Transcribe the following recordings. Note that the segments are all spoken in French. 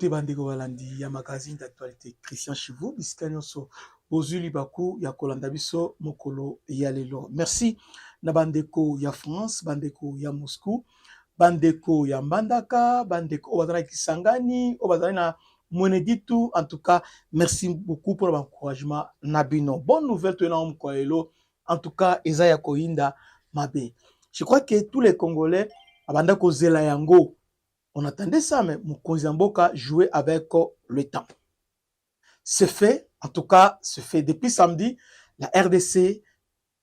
Mbote bandeko balandi ya magazine d'actualité Christian Chivu bisika nyonso bozuli baku ya kolanda biso mokolo ya lelo. Merci na bandeko ya France, bandeko ya Moscou, bandeko ya Mbandaka, bandeko bazala Kisangani, bazala na Mweneditu. En tout cas, merci beaucoup pour l'encouragement Nabino. Bonne nouvelle tu na mkoelo. En tout cas, Ezaya Koinda Mabe. Je crois que tous les Congolais abandako zela yango. On attendait ça, mais Moukonzamboka jouait avec le temps. C'est fait, en tout cas, c'est fait. Depuis samedi, la RDC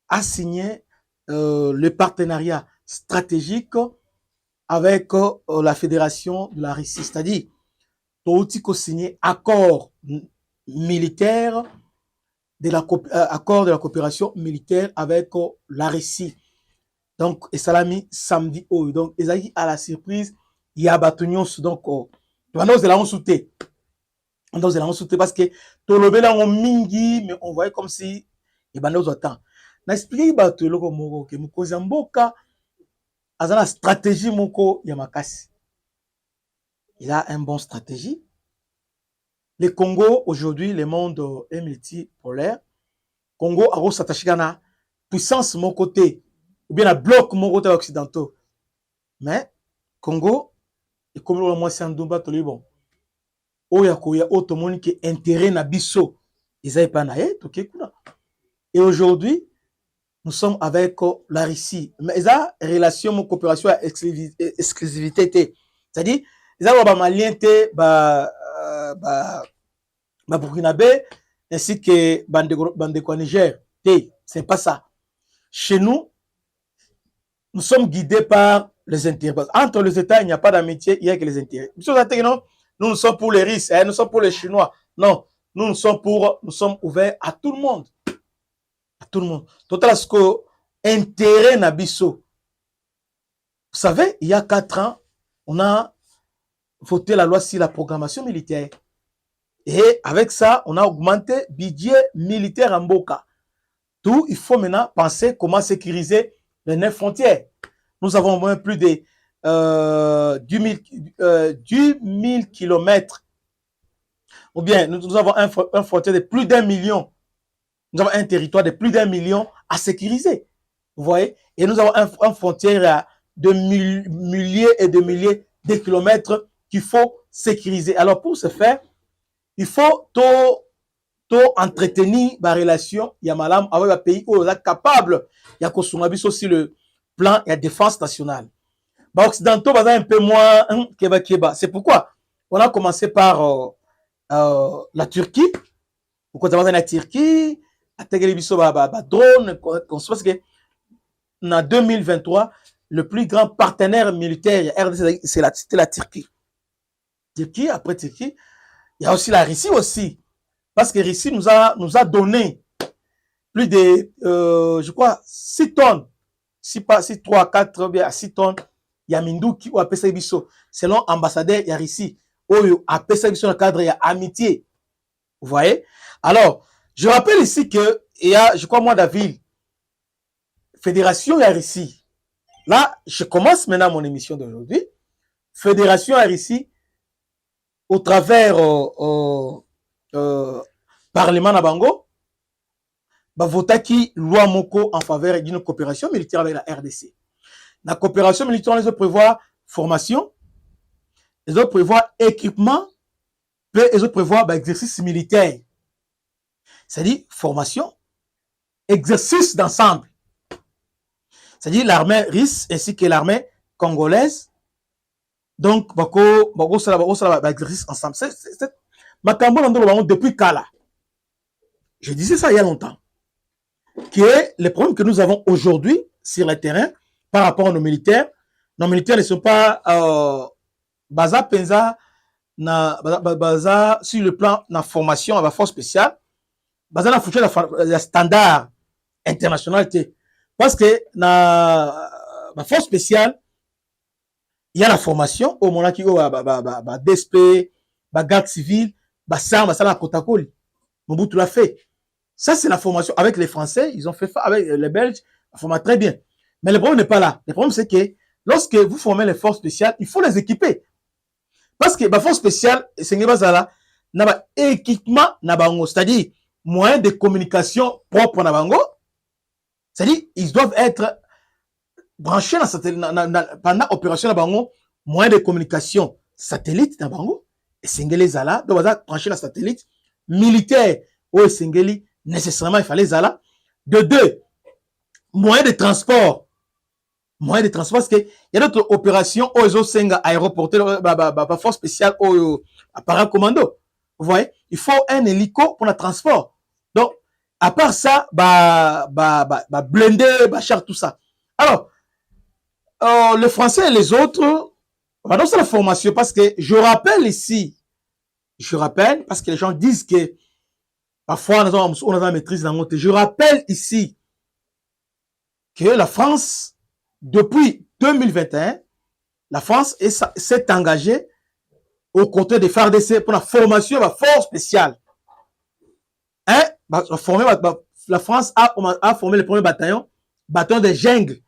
a signé le partenariat stratégique avec la fédération de la Russie. C'est-à-dire, Toutiko signé accord militaire accord de la coopération militaire avec la Russie. Donc, et ça l'a mis samedi. Donc, ils ont à la surprise. Il y a Batunion, donc, on a sauté. On a sauté parce que tout le monde mingi, mais on voyait comme si il y a d'autres temps. On a expliqué que Moukozamboka a une stratégie moko Yamakasi. Il a une bonne stratégie. Le Congo, aujourd'hui, le monde est multipolaire. Congo a s'attaché à la puissance mon côté, ou bien à bloc mon côté occidentaux. Mais Congo, et comme le mois Sandumba to bon oya koya otomoni ke intérêt na biso ezai pa na to kekuna. Et aujourd'hui nous sommes avec la Russie, mais ça relation mon coopération exclusivité, c'est-à-dire ils ba malien te ba burkinabé ainsi que bandeko Niger te, c'est pas ça. Chez nous sommes guidés par les intérêts. Entre les États, il n'y a pas d'amitié, il n'y a que les intérêts. Nous sommes pour les Russes, nous sommes pour les Chinois. Non, nous sommes ouverts à tout le monde. À tout le monde. Total, ce que intérêt Nabiso. Vous savez, il y a 4 ans, on a voté la loi sur la programmation militaire. Et avec ça, on a augmenté le budget militaire en Boka. Tout, il faut maintenant penser comment sécuriser les 9 frontières. Nous avons au moins plus de 10 000 kilomètres. Ou bien, nous avons un frontière de plus d'1 million. Nous avons un territoire de plus d'1 million à sécuriser. Vous voyez? Et nous avons un frontière de milliers et de milliers de kilomètres qu'il faut sécuriser. Alors, pour ce faire, il faut entretenir la relation Yamalam avec un pays où on est capable de aussi le plan et la défense nationale. Les Occidentaux sont un peu moins keba. C'est pourquoi on a commencé par la Turquie. Pourquoi on a la Turquie, à drone, parce que en 2023, le plus grand partenaire militaire c'est la Turquie. Turquie, après Turquie, il y a aussi la Russie aussi. Parce que la Russie nous a donné plus de, je crois, 6 tonnes. Si pas 6, 3, 4, bien 6 tonnes. Il y a Mindouki ou Apesa Bisso. Selon l'ambassadeur, il y a Russie. Ou Apesa Bisso dans le cadre, il y a amitié. Vous voyez? Alors, je rappelle ici que il y a, je crois, moi, David, Fédération, il y a Russie. Là, je commence maintenant mon émission d'aujourd'hui. Fédération, il y a Russie, au travers Parlement Nabango, votaki loi moko en faveur d'une coopération militaire avec la RDC. La coopération militaire, les autres prévoient formation, les autres prévoient équipement, puis les autres prévoient exercice militaire. C'est-à-dire formation, exercice d'ensemble. C'est-à-dire l'armée russe ainsi que l'armée congolaise. Donc, exercice ensemble. C'est depuis Kala. Je disais ça il y a longtemps. Que les problèmes que nous avons aujourd'hui sur le terrain par rapport à nos militaires ne sont pas basés penza sur le plan de la formation à la force spéciale, basés sur la standard international. Parce que la force spéciale, il y a la formation au moment qui est DSP, garde civile, la Kotakoli. Mobutu l'a fait. Ça, c'est la formation. Avec les Français, ils ont fait ça. Avec les Belges, la formation très bien. Mais le problème n'est pas là. Le problème, c'est que lorsque vous formez les forces spéciales, il faut les équiper. Parce que ba force spéciale c'est bazala na ba équipement na bango, c'est-à-dire moyen de communication propre na bango, c'est-à-dire ils doivent être branchés pendant opération na bango, moyen de communication satellite na bango et sengeli zala donc baza branché na satellite militaire ou sengeli nécessairement il fallait zala de deux moyen de transport parce que il y a d'autres opérations où ils ont senga aéroporté force spéciale ou appareil commando. Vous voyez, il faut un hélico pour le transport. Donc à part ça blindé char tout ça. Alors les Français et les autres donc c'est la formation parce que je rappelle parce que les gens disent que parfois on a maîtrise dans notre. Je rappelle ici que la France depuis 2021, la France s'est engagée aux côtés des FARDC pour la formation de la force spéciale. Hein? La France a formé le premier bataillon de jungle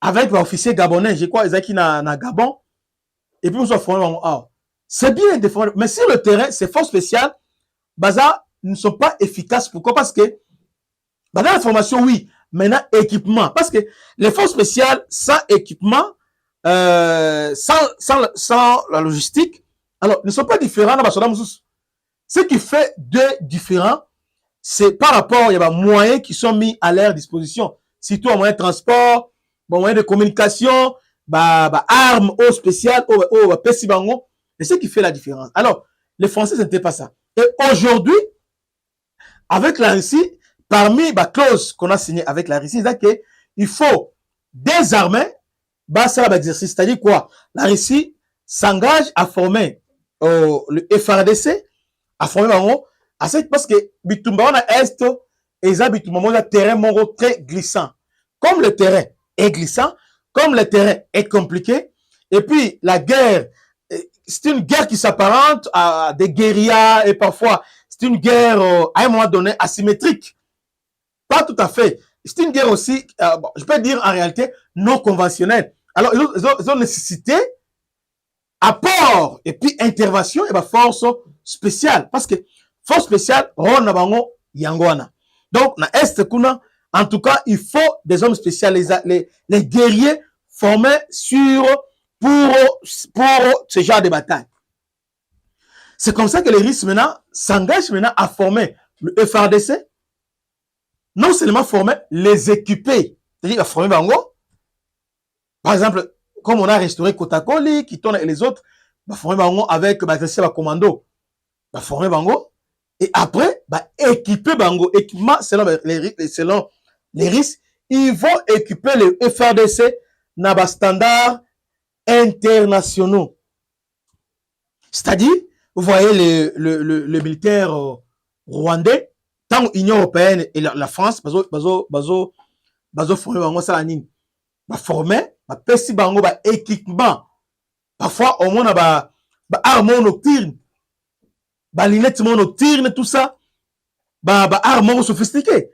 avec l'officier gabonais, je crois, Ezaki na Gabon, et puis on s'est formé. C'est bien de former, mais sur le terrain, ces forces spéciales, ne sont pas efficaces. Pourquoi? Parce que dans la formation, oui, maintenant, équipement. Parce que les forces spéciales, sans équipement, sans la logistique, alors, ne sont pas différents dans la. Ce qui fait deux différents, c'est par rapport, il y a des moyens qui sont mis à leur disposition. Surtout en moyen de transport, moyen de communication, armes, eau spéciales, eau pessibango. Et ce qui fait la différence. Alors, les Français, ce n'était pas ça. Et aujourd'hui, avec la Russie, parmi les clauses qu'on a signées avec la Russie, c'est qu'il faut désarmer ça l'exercice. C'est-à-dire quoi? La Russie s'engage à former le FARDC, à former parce que Bitumba na Est, et ça Bitumba un terrain très glissant. Comme le terrain est glissant, comme le terrain est compliqué, et puis la guerre, c'est une guerre qui s'apparente à des guérillas et parfois c'est une guerre à un moment donné asymétrique. Pas tout à fait. C'est une guerre aussi, je peux dire en réalité, non conventionnelle. Alors, ils ont nécessité apport et puis intervention et force spéciale. Parce que force spéciale, on a bango yangwana. Donc, na Est kuna, en tout cas, il faut des hommes spéciaux, les guerriers formés pour ce genre de bataille. C'est comme ça que les Russes maintenant s'engagent maintenant à former le FARDC. Non seulement former, les équiper. C'est-à-dire à former bango. Par exemple, comme on a restauré Kotakoli, qui tourne et les autres, former bango avec le commando. Former bango. Et après, équiper bango. Équipement, selon les risques, ils vont équiper le FARDC dans des standards internationaux. C'est-à-dire, vous voyez le militaire rwandais, tant l'Union européenne et la France, bazo former bango ça la nini. Former, pesi bango équipement. Parfois, au moins, armes nocturnes, lunettes nocturnes, tout ça, armes sophistiquées.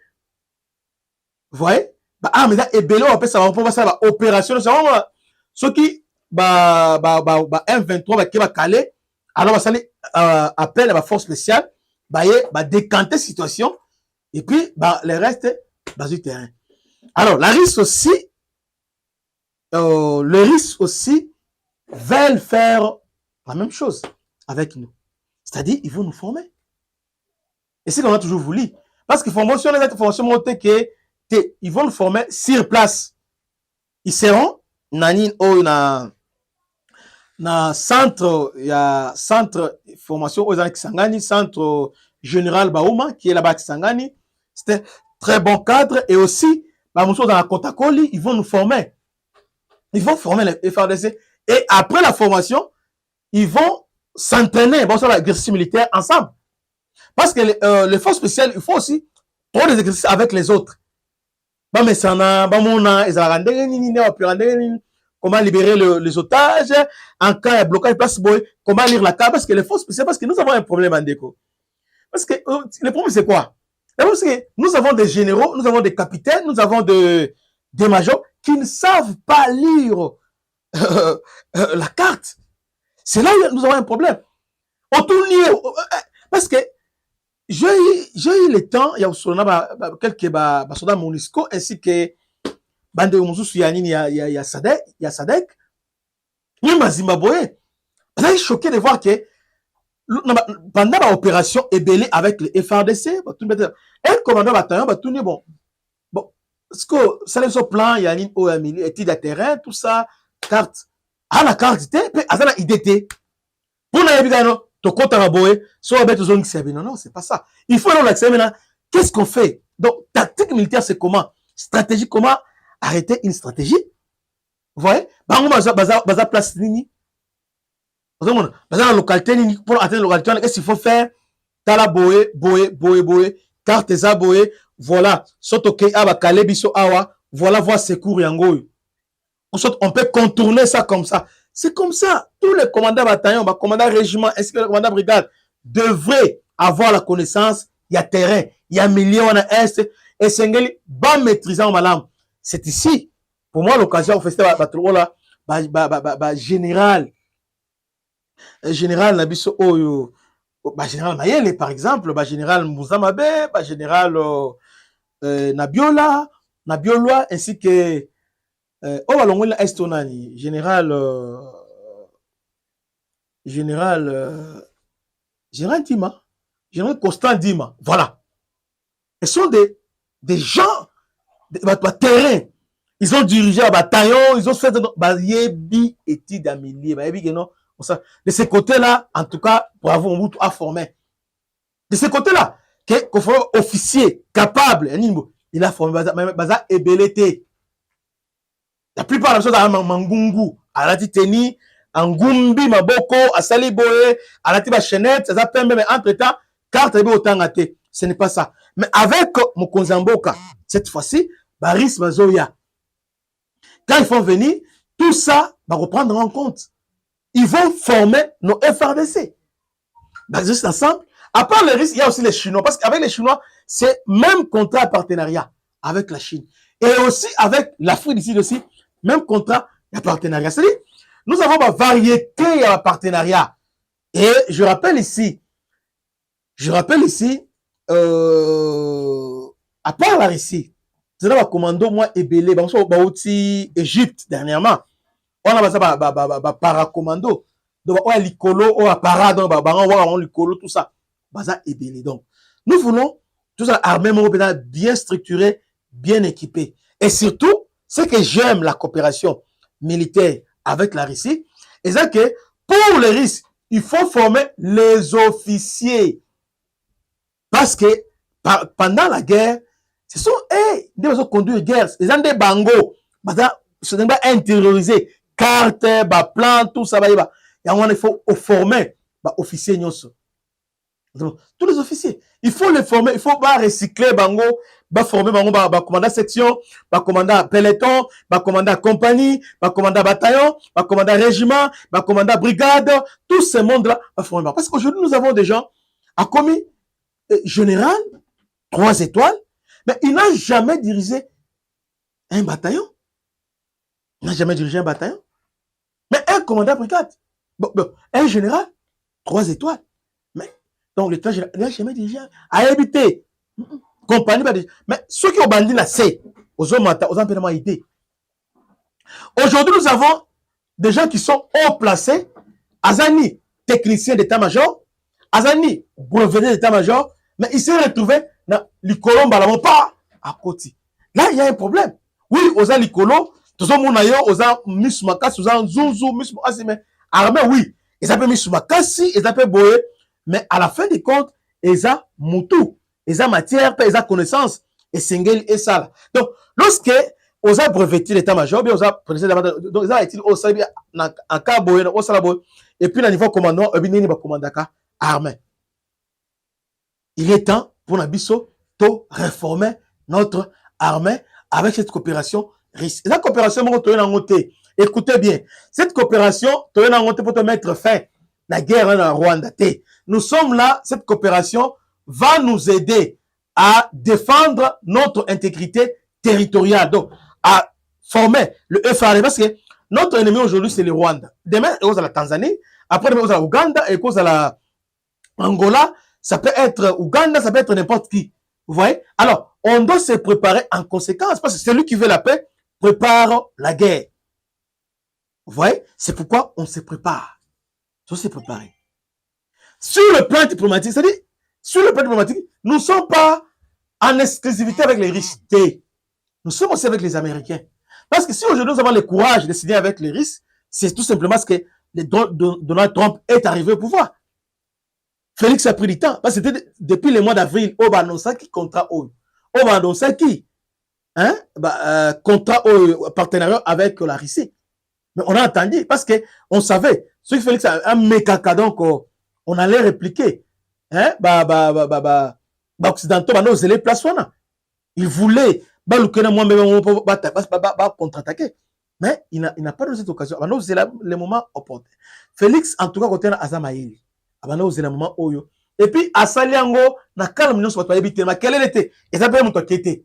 Vous voyez? Armes et bello, après ça va pour ça, opération, ça va, ceux qui, M23, qui va caler, alors ça appelle à la force spéciale, décanter situation, et puis, le reste, du terrain. Alors, le risque aussi, veulent faire la même chose avec nous. C'est-à-dire, ils vont nous former. Et c'est ce qu'on a toujours voulu. Parce que formation, les informations montrent que ils vont nous former sur place. Ils seront na centre, il y a centre formation aux Kisangani, centre général Baouma, qui est là-bas à Kisangani. C'est un très bon cadre. Et aussi, dans la Kotakoli, ils vont nous former. Ils vont former les FARDC. Et après la formation, ils vont s'entraîner sur l'exercice militaire ensemble. Parce que les forces spéciales, il faut aussi prendre des exercices avec les autres. Comment libérer les otages, en cas de blocage, comment lire la carte, parce que les forces spéciales, parce que nous avons un problème en déco. Parce que le problème, c'est quoi? Le problème, c'est que nous avons des généraux, nous avons des capitaines, nous avons des majors qui ne savent pas lire la carte. C'est là où nous avons un problème. On tourne parce que j'ai eu le temps, il y a quelques soldats MONUSCO ainsi que bande Moussousou Yanini, il y a Sadek, même à Zimbabwe. Vous êtes choqué de voir que pendant l'opération Ebélé avec le FRDC, un commandant bataillon, bon, parce que ça les plan, il y a une étude de terrain, tout ça, carte. Ah, la carte, puis à la IDT. Pour non, non, c'est pas ça. Il faut l'accepter maintenant. Qu'est-ce qu'on fait? Donc, tactique militaire, c'est comment? Stratégie, comment arrêter une stratégie? Vous voyez? Baza place nini. Baza la localité nini. Pour atteindre la localité, qu'est-ce qu'il faut faire? Tala boé, carte eza boé, voilà. Soto ke aba kalebiso awa, voilà voir secours yango. On peut contourner ça comme ça. C'est comme ça. Tous les commandants bataillons, les commandants régiment, ainsi que les commandants brigade devraient avoir la connaissance. Il y a terrain, il y a milliers, on a est, et Sengeli, bas maîtrisant malam. C'est ici, pour moi, l'occasion, au festival, général, Nabiso Oyo, général Mayele, par exemple, général Mouzamabe, général Nabiola, ainsi que Obalongwela Estonani, général Dima, général Constant Dima, voilà. Ce sont des gens de terrain. Ils ont dirigé un bataillon, ils ont fait des études à milliers. De ce côté-là, en tout cas, bravo, on a formé. De ce côté-là, qu'on faut officier capable, il a formé Baza Ebelete. La plupart des choses à Mangungu, à la Titeni, Angumbi, Maboko, à Saliboé, à la Tiba Chenette, ça peut même entre-temps, carte autant gâté. Ce n'est pas ça. Mais avec Mokonzamboka, cette fois-ci, Baris Mazoya, quand ils vont venir, tout ça va reprendre en compte. Ils vont former nos FRDC. Juste ensemble. À part le risque, il y a aussi les Chinois. Parce qu'avec les Chinois, c'est même contrat partenariat avec la Chine. Et aussi avec l'Afrique d'ici aussi, même contrat de partenariat. C'est-à-dire, nous avons une variété de partenariat. Et je rappelle ici, à part la Russie, c'est là commando moi Ebélé, aussi Égypte dernièrement. On a ça paracommando. Donc on a l'icolo, on a para, donc on a l'icolo, tout ça. Baza Ebélé. Donc nous voulons tout ça armée bien structurée, bien équipée. Et surtout, ce que j'aime la coopération militaire avec la Russie, c'est que pour les Russes, il faut former les officiers. Parce que pendant la guerre, ce sont des gens qui conduisent la guerre. Les gens des bangos, ils sont intériorisés. Cartes, plans, tout ça. Il faut former les officiers. Donc, tous les officiers, il faut les former. Il faut recycler bango, former bango, commandant section, commandant peloton, commandant compagnie, commandant bataillon, commandant régiment, commandant brigade. Tout ce monde-là va former. Parce qu'aujourd'hui, nous avons des gens à commis général, 3 étoiles, mais il n'a jamais dirigé un bataillon. Il n'a jamais dirigé un bataillon. Mais un commandant brigade, un général, 3 étoiles. Mais, donc, le général, il n'a jamais dirigé à habiter. Compagnie, mais ceux qui ont bandit là, c'est aux hommes idée. Aujourd'hui, nous avons des gens qui sont haut placés, Azani, technicien d'état-major, Azani, brevet d'état-major, mais il s'est retrouvé dans l'icolo, pas à côté. Là, il y a un problème. Oui, aux l'icolo, tous les gens aux mismakasi, aux zunzu, mismakasi, mais armé, oui. Ils appellent mismakasi, ils appellent boé, mais à la fin des comptes, ils ont moutou, ils ont matière, ils ont connaissance, et singel et ça. Donc, lorsque aux a breveté l'état-major, bien aux a précisé donc ils ont été au sabi en cas boé, au salaboé, et puis, le niveau commandant, il y a un commandant armé. Il est temps pour Nabiso de réformer notre armée avec cette coopération risque. Cette coopération, écoutez bien, cette coopération, pour te mettre fin la guerre en Rwanda. Nous sommes là, cette coopération va nous aider à défendre notre intégrité territoriale, donc à former le FRDC, parce que notre ennemi aujourd'hui, c'est le Rwanda. Demain, il y a la Tanzanie. Après, demain, il y a l'Ouganda. Et il y a la Angola. Ça peut être Ouganda, ça peut être n'importe qui. Vous voyez? Alors, on doit se préparer en conséquence. Parce que celui qui veut la paix prépare la guerre. Vous voyez? C'est pourquoi on se prépare. Il faut se préparer. Sur le plan diplomatique, c'est-à-dire, sur le plan diplomatique, nous ne sommes pas en exclusivité avec les riches. Nous sommes aussi avec les Américains. Parce que si aujourd'hui nous avons le courage de signer avec les Russes, c'est tout simplement parce que Donald Trump est arrivé au pouvoir. Félix a pris du temps. Parce que c'était depuis le mois d'avril, Obanosaki contrat Obanosaki, hein, contrat partenariat avec la Russie. Mais on a entendu parce qu'on savait, ce que Félix a un mécaca, donc on allait répliquer. Hein, occidentaux, les places. Il voulait contre-attaquer. Mais il n'a pas donné cette occasion. C'est le moment opportun. Félix, en tout cas, côté Azamaïli. C'est le moment où. Et puis, à Saliango, na calme, nous sommes pas quel était. Et ça peut être qui était.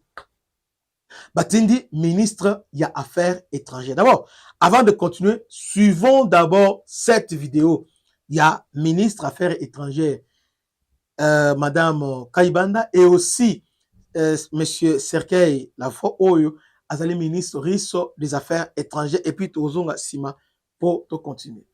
Batindi, ministre, il y a affaires étrangères. D'abord, avant de continuer, suivons d'abord cette vidéo. Il y a ministre affaires étrangères, Madame Kaibanda, et aussi Monsieur Sergei Lafo Oyo, Azali ministre Risso des Affaires étrangères, et puis Tozonga Sima pour continuer.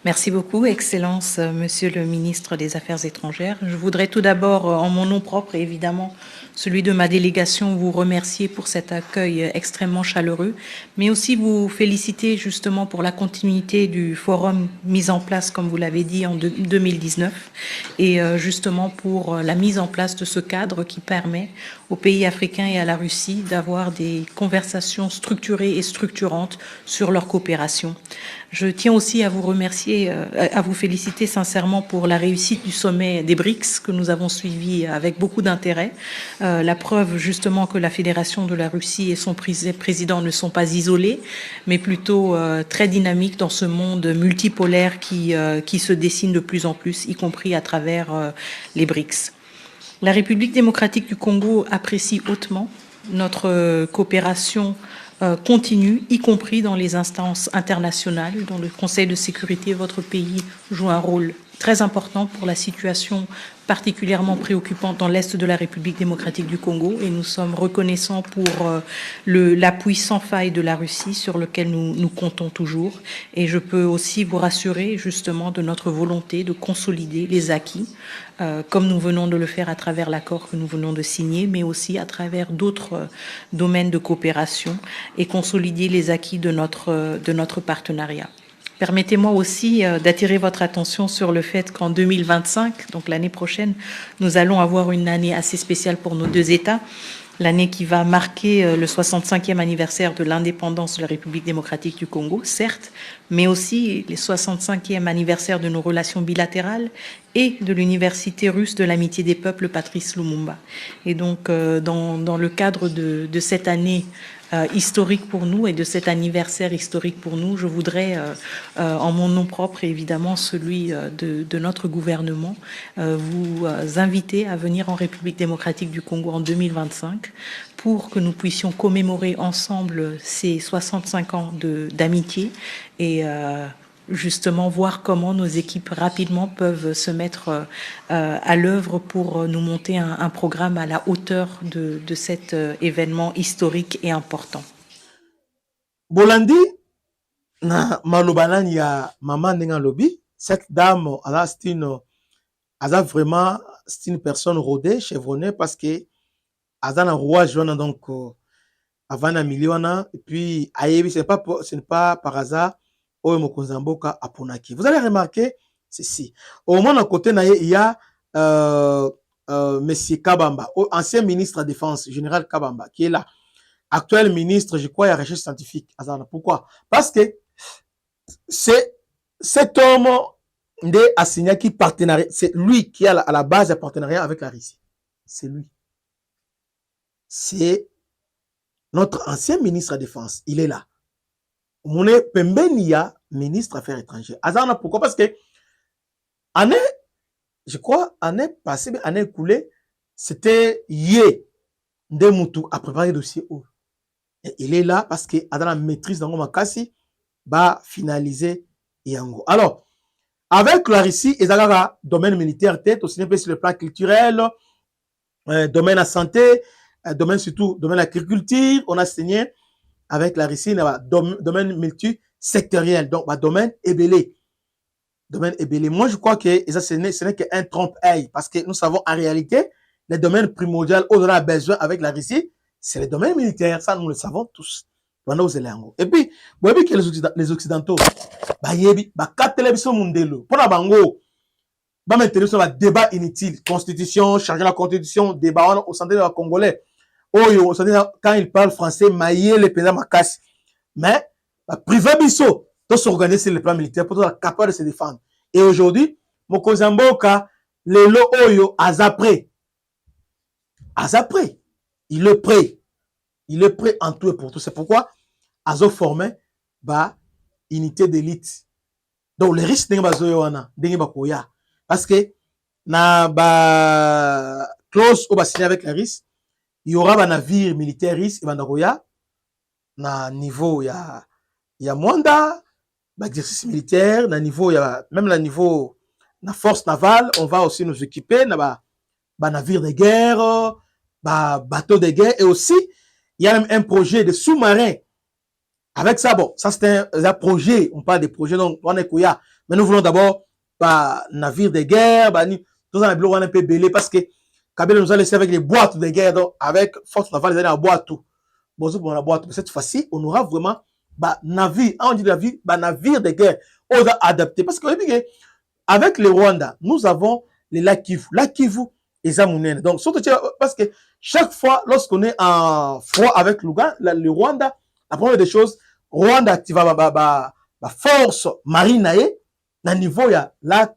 Merci beaucoup, Excellence, Monsieur le ministre des Affaires étrangères. Je voudrais tout d'abord, en mon nom propre et évidemment celui de ma délégation, vous remercier pour cet accueil extrêmement chaleureux, mais aussi vous féliciter justement pour la continuité du forum mis en place, comme vous l'avez dit, en 2019, et justement pour la mise en place de ce cadre qui permet aux pays africains et à la Russie d'avoir des conversations structurées et structurantes sur leur coopération. Je tiens aussi à vous remercier, à vous féliciter sincèrement pour la réussite du sommet des BRICS que nous avons suivi avec beaucoup d'intérêt. La preuve justement que la Fédération de la Russie et son président ne sont pas isolés, mais plutôt très dynamiques dans ce monde multipolaire qui se dessine de plus en plus, y compris à travers les BRICS. La République démocratique du Congo apprécie hautement notre coopération continue, y compris dans les instances internationales. Dans le Conseil de sécurité, votre pays joue un rôle très important pour la situation particulièrement préoccupante dans l'Est de la République démocratique du Congo, et nous sommes reconnaissants pour l'appui sans faille de la Russie sur lequel nous comptons toujours. Et je peux aussi vous rassurer justement de notre volonté de consolider les acquis, comme nous venons de le faire à travers l'accord que nous venons de signer, mais aussi à travers d'autres domaines de coopération, et consolider les acquis de notre partenariat. Permettez-moi aussi d'attirer votre attention sur le fait qu'en 2025, donc l'année prochaine, nous allons avoir une année assez spéciale pour nos deux États, l'année qui va marquer le 65e anniversaire de l'indépendance de la République démocratique du Congo, certes, mais aussi les 65e anniversaire de nos relations bilatérales et de l'Université russe de l'amitié des peuples Patrice Lumumba. Et donc, dans le cadre de cette année historique pour nous et de cet anniversaire historique pour nous, je voudrais, en mon nom propre et évidemment celui de notre gouvernement, vous inviter à venir en République démocratique du Congo en 2025 pour que nous puissions commémorer ensemble ces 65 ans d'amitié et justement voir comment nos équipes rapidement peuvent se mettre à l'œuvre pour nous monter un programme à la hauteur de cet événement historique et important. Bolandi, na malobanani ya maman Nenga Lobi, cette dame, elle a vraiment, c'est une personne rodée, chevronnée, parce que elle a un roi jaune, donc avant un million, et puis ce n'est pas par hasard. Vous allez remarquer, ceci. Au moins, à côté, il y a Monsieur Kabamba, ancien ministre de la Défense, général Kabamba, qui est là. Actuel ministre, je crois, il y a recherche scientifique. Pourquoi? Parce que c'est cet homme de assigné qui partenariat, c'est lui qui est à la base du partenariat avec la Russie. C'est lui. C'est notre ancien ministre de la Défense. Il est là. Mon Pembenia, ministre des Affaires étrangères. Azana, pourquoi? Parce que année, je crois, année passée, année écoulée, c'était hier de Moutou à préparer le dossier. Et il est là parce que dans la maîtrise dans Makassi va finaliser Yango. Alors, avec la Russie, ils ont un domaine militaire tête, aussi bien sur le plan culturel, domaine de la santé, domaine surtout, domaine de l'agriculture, on a signé avec la Russie, domaine multisectoriel, donc domaine ébélé. Domaine ébélé. Moi, je crois que ce n'est qu'un trompe-œil, parce que nous savons en réalité, le domaine primordial, au-delà de besoin avec la Russie, c'est le domaine militaire. Ça, nous le savons tous. Et puis, vous voyez que les Occidentaux, quatre télévisions mondiales, pour la bango, maintenant sur le débat inutile, constitution, changer la constitution, débat au centre de la Congolais. Oh, quand ils parlent français, maillé les pays casse. Mais, privé biso, doit s'organiser sur le plan militaire pour être capable de se défendre. Et aujourd'hui, Mokozamboka, le lo oyo, azapré. Azapré. Il est prêt. Il est prêt en tout et pour tout. C'est pourquoi Azo formé unité d'élite. Donc les risques n'est pas parce que na clause au signé avec les risques, il y aura un navire militaire risque na niveau il y a Mwanda, exercice militaire, na niveau il y a même la niveau na force navale, on va aussi nous équiper na navire de guerre, bateau de guerre et aussi il y a même un projet de sous-marin. Avec ça, bon, ça c'est un projet, on parle des projets, donc on est Kouya. Mais nous voulons d'abord navire de guerre, tout ça, on est un peu belé parce que Kabila nous a laissé avec les boîtes de guerre, donc avec force navale, les années à boîte tout. Bon, pour la boîte, cette fois-ci, on aura vraiment navire, on dit navire de guerre, on va adapter parce que avec le Rwanda, nous avons les lacs Kivu. Lac Kivu, et Zamounene. Donc, surtout parce que chaque fois, lorsqu'on est en froid avec le Rwanda, la première des choses, Rwanda active la force marine à niveau il y a lac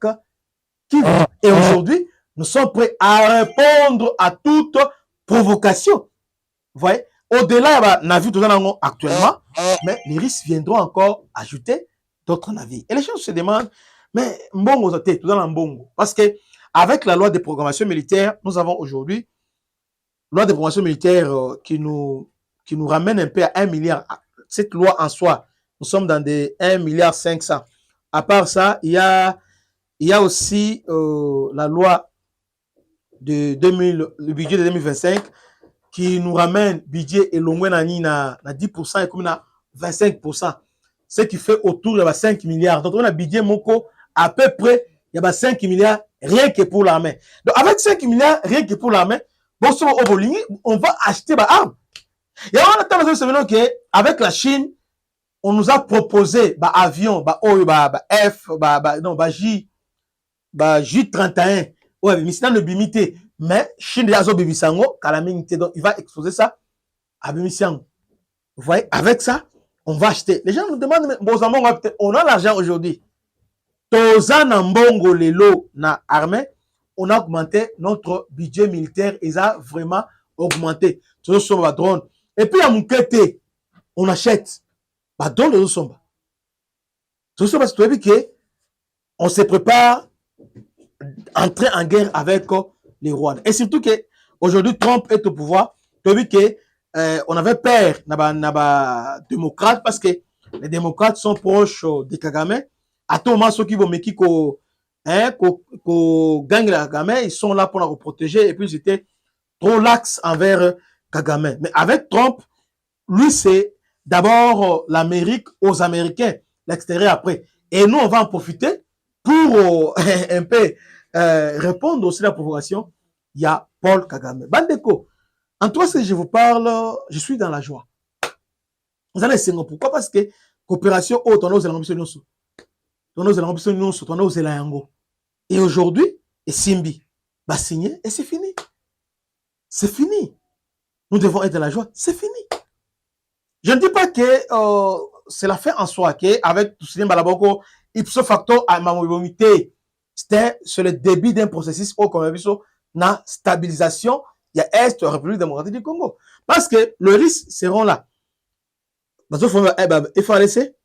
Kivu. Et aujourd'hui, nous sommes prêts à répondre à toute provocation. Vous voyez, au-delà, il y a navires tout actuellement, mais les risques viendront encore ajouter d'autres navires. Et les gens se demandent, mais mbongo tout dans mbongo. Parce que avec la loi de programmation militaire, nous avons aujourd'hui loi de programmation militaire qui nous ramène un peu à 1 milliard. Cette loi en soi, nous sommes dans des 1 milliard 500. À part ça, il y a aussi la loi de le budget de 2025 qui nous ramène budget et l'ongwe na 10% et comme na 25%. Ce qui fait autour de 5 milliards. Donc on a budget moko à peu près, il y a 5 milliards rien que pour l'armée. Donc avec 5 milliards rien que pour l'armée, bon, on va acheter des armes. Et on attend qu'avec la Chine, on nous a proposé des avions, F, J31, mais c'est dans le bimité. Mais Chine déjà a bibisango, donc il va exposer ça à bimisango. Vous voyez, avec ça, on va acheter. Les gens nous demandent, on a l'argent aujourd'hui. Toza na mbongo lelo na armée, on a augmenté notre budget militaire et ça a vraiment augmenté. Tout ça va drone. Et puis à Moukete, on achète. Bah drone de somba. Tout ça parce que on se prépare à entrer en guerre avec les Rwandais. Et surtout que aujourd'hui Trump est au pouvoir. Tu as vu que on avait peur naba démocrates parce que les démocrates sont proches de Kagame. À tout moment, ceux qui vont mais qui gagnent la Kagame, ils sont là pour la protéger et puis ils étaient trop lax envers Kagame. Mais avec Trump, lui, c'est d'abord l'Amérique aux Américains, l'extérieur après. Et nous, on va en profiter pour un peu répondre aussi à la provocation. Il y a Paul Kagame. Bandeko, en toi, si je vous parle, je suis dans la joie. Vous allez essayer pourquoi? Parce que coopération haute, on a Et aujourd'hui, et Simbi va signer et c'est fini. C'est fini. Nous devons être de la joie. C'est fini. Je ne dis pas que c'est la fin en soi, qu'avec tout ce Balaboko, ipso facto à ma mobilité, c'est le début d'un processus au Congo, na stabilisation, il y a Est, République démocratique du Congo. Parce que le risque seront là. Bazo FRDC,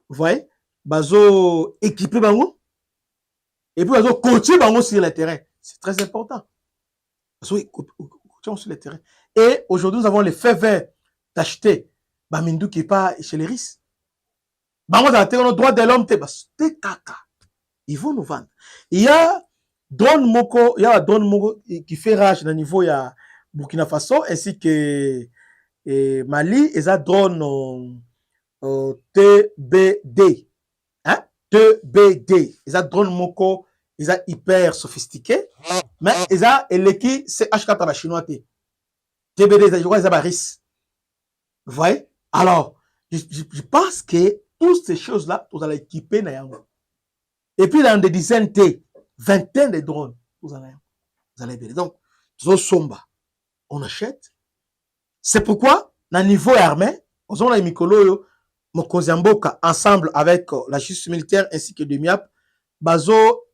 vous voyez, Bazo équipé Bango, et puis Bazo coacher Bango sur le terrain. C'est très important. Bazo coacher sur le terrain. Et aujourd'hui, nous avons les faits verts d'acheter Bamindou qui n'est pas chez les risques. Bango dans le droit de l'homme, c'est caca. Ils vont nous vendre. Il y a Don Moko, qui fait rage au niveau de Burkina Faso ainsi que Mali, et ça drone TBD. Hein? TBD. Ils ont drone Moko, ils sont hyper sophistiqués, mais ils ont l'équipe CH4 à la chinois. TBD, ils ont risque. Vous voyez? Alors, je pense que toutes ces choses-là, vous allez équiper Nayango. Et puis, dans des dizaines de vingtaines de drones, vous allez ver. Donc, Somba, on achète. C'est pourquoi, dans le niveau armé, on a Mikolo, Mokozamboka, ensemble avec la justice militaire ainsi que Demiap, Bazo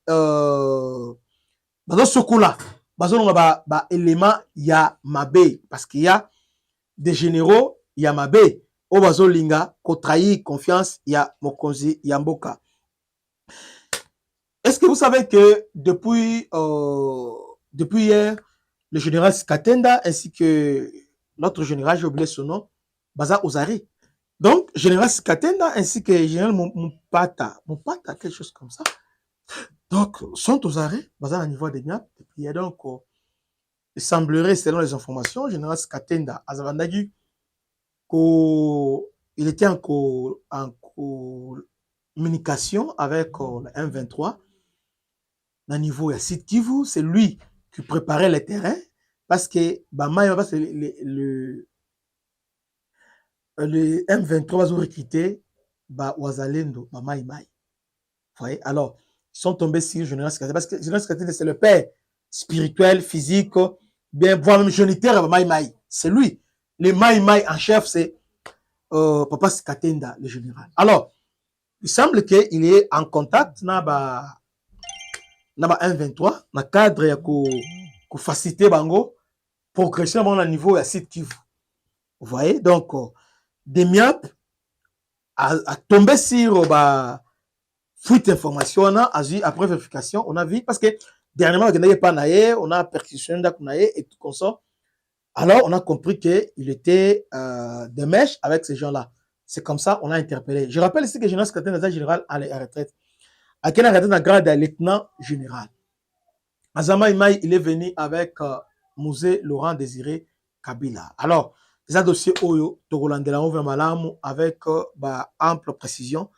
Sokula, Bazo Nonga élément, il y a Mabé, parce qu'il y a des généraux, il y a Mabé, au Bazo Linga, ko trahi confiance, il y a Mokonzi Yamboka. Est-ce que vous savez que depuis hier, le général Skatenda ainsi que notre général, j'ai oublié son nom, Baza Ozari. Donc, général Skatenda ainsi que général Moupata, quelque chose comme ça. Donc, sont aux arrêts, Baza à niveau des Niap. Et puis, il y a donc, il semblerait, selon les informations, général Skatenda, Azavandagi, il était en communication avec le M23. Au niveau de Sud Kivu, c'est lui qui préparait les terrains parce que le M23 va recruter Ouazalendo, Maï Maï. Vous voyez? Alors, ils sont tombés sur Général Skatenda parce que Général Skatenda, c'est le père spirituel, physique, bien, voire même génitaire, Maï Maï. C'est lui. Le Maï Maï en chef, c'est Papa Skatenda, le général. Alors, il semble qu'il est en contact avec M23, dans le cadre de faciliter bango progression au niveau de Sud Kivu. Vous voyez? Donc, Demiap a tombé sur fuite d'information, après vérification, on a vu, parce que dernièrement, on a perquisitionné et tout comme ça. Alors, on a compris qu'il était de mèche avec ces gens-là. C'est comme ça, on a interpellé. Je rappelle ici que le général Skatenda est général à la retraite. À quel retraite dans grade de lieutenant général. Azama Imaï, il est venu avec Mouzé Laurent Désiré Kabila. Alors, les dossiers Oyo, Togolandela, on Malamu, avec ample précision.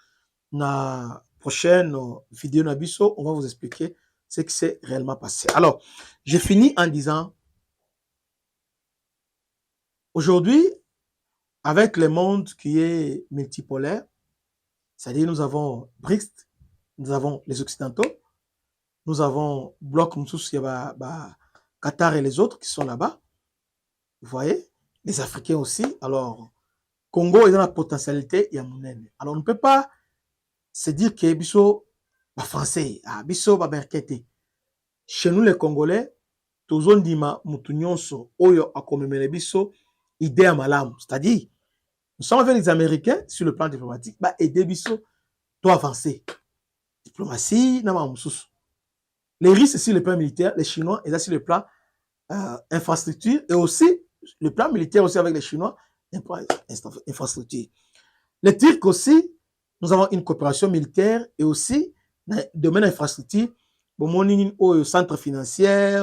Dans la prochaine vidéo Nabiso, on va vous expliquer ce qui s'est réellement passé. Alors, j'ai fini en disant, aujourd'hui, avec le monde qui est multipolaire, c'est-à-dire nous avons BRICS, nous avons les Occidentaux, nous avons Bloc Moussous, Qatar et les autres qui sont là-bas. Vous voyez, les Africains aussi. Alors, Congo est dans la potentialité, il y a Mounene. Alors, on ne peut pas se dire que Bisso, français, Bisso, Berkete. Chez nous, les Congolais, tous on dit Moutounions, Oyo, a commémoré Bisso, idée à Malam. C'est-à-dire, nous sommes avec les Américains sur le plan diplomatique, aider Bisso, doit avancer. Diplomatie, n'a pas Moussous. Les risques sur le plan militaire, les Chinois, et là sur le plan infrastructure, et aussi le plan militaire aussi avec les Chinois, infrastructure. Les Turcs aussi, nous avons une coopération militaire et aussi dans le domaine infrastructure, au centre financier,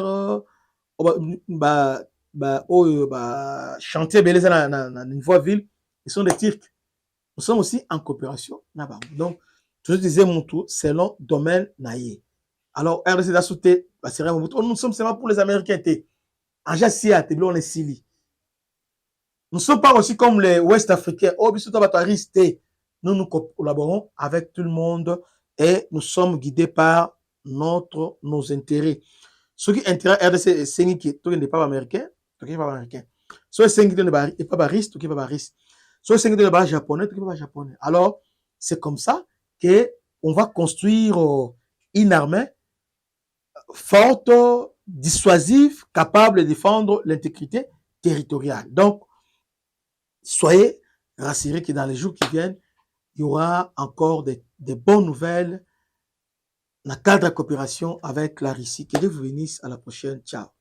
chantier beleza dans niveau ville, ils sont des Turcs. Nous sommes aussi en coopération. Donc, je disais mon tour, selon domaine naïe. Alors, RDC d'Assoute, nous sommes seulement pour les Américains. En Jassia, on est Sili. Nous ne sommes pas aussi comme les Ouest-Africains. Nous, nous collaborons avec tout le monde et nous sommes guidés par nos intérêts. Ce qui intéresse RDC, c'est qui n'est pas américain, qui n'est pas américain. Ce qui n'est pas russe, qui n'est pas russe. Ce qui n'est pas japonais, qui n'est pas japonais. Alors, c'est comme ça qu'on va construire une armée forte, dissuasive, capable de défendre l'intégrité territoriale. Donc, soyez rassurés que dans les jours qui viennent, il y aura encore des bonnes nouvelles dans le cadre de coopération avec la Russie. Que Dieu vous bénisse. À la prochaine. Ciao.